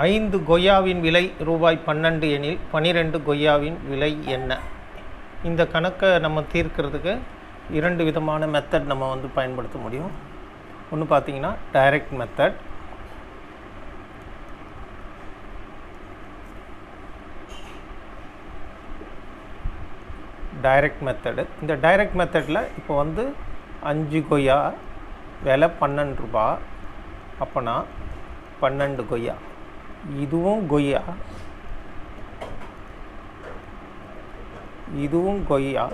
5 கொய்யாவின் விலை ரூபாய் 12 எனில் 12 கொய்யாவின் விலை என்ன? இந்த கணக்கை நம்ம தீர்க்கிறதுக்கு 2 விதமான மெத்தட் நம்ம பயன்படுத்த முடியும். ஒன்று பார்த்தீங்கன்னா டைரக்ட் மெத்தட். இந்த டைரக்ட் மெத்தடில் இப்போ 5 கொய்யா விலை 12 ரூபா. அப்போனா 12 கொய்யா, இதுவும் கொய்யா, இதுவும் கொய்யா,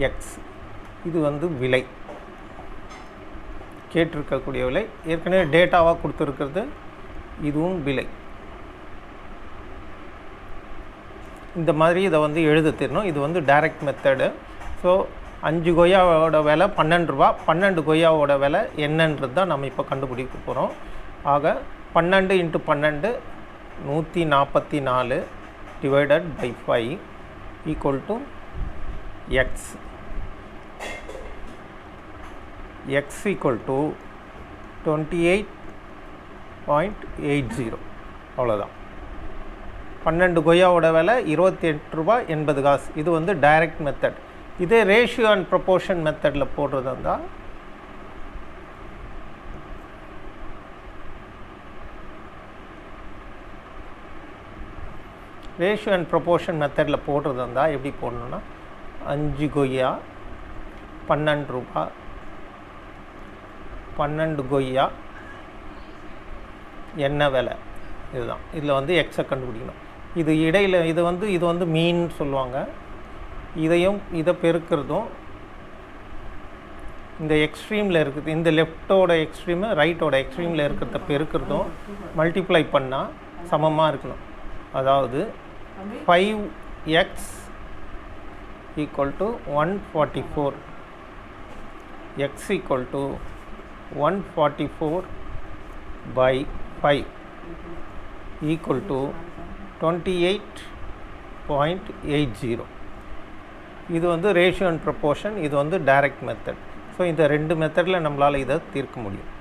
எக்ஸ், இது விலை, கேட்டிருக்கக்கூடிய விலை. ஏற்கனவே டேட்டாவாக கொடுத்துருக்கிறது, இதுவும் விலை. இந்த மாதிரி இதை எழுத தெரியணும். இது டைரக்ட் மெத்தடு. ஸோ 5 கொய்யாவோட விலை 12 ரூபா. 12 கொய்யாவோட விலை என்னன்றது தான் நம்ம இப்போ கண்டுபிடிக்க போகிறோம். ஆக 12 × 12 144 divided by 5 equal to X. X equal to 28.80. அவ்வளோதான். 12 கொய்யாவோட விலை 28 ரூபா 80 காசு. இது டைரக்ட் மெத்தட். இதே ரேஷியோ அண்ட் ப்ரொபோர்ஷன் மெத்தடில் போடுறது இருந்தால் எப்படி போடணுன்னா 5 கொய்யா 12 ரூபா, 12 கொய்யா என்ன விலை, இதுதான். இதில் எக்ஸை கண்டுபிடிக்கணும். இது இடையில் இது மீன் சொல்லுவாங்க. இதை பெருக்கிறதும் இந்த எக்ஸ்ட்ரீமில் இருக்குது, இந்த லெஃப்டோட எக்ஸ்ட்ரீமு ரைட்டோட எக்ஸ்ட்ரீமில் இருக்கிறத பெருக்கிறதும் மல்டிப்ளை பண்ணால் சமமாக இருக்கணும். அதாவது 5x equal to 144, X equal to 144/5 equal to 28.80. இது ரேஷியோ அண்ட் ப்ரொபோர்ஷன். இது டைரக்ட் மெத்தட். ஸோ இந்த 2 மெத்தடில் நம்மளால் இதை தீர்க்க முடியும்.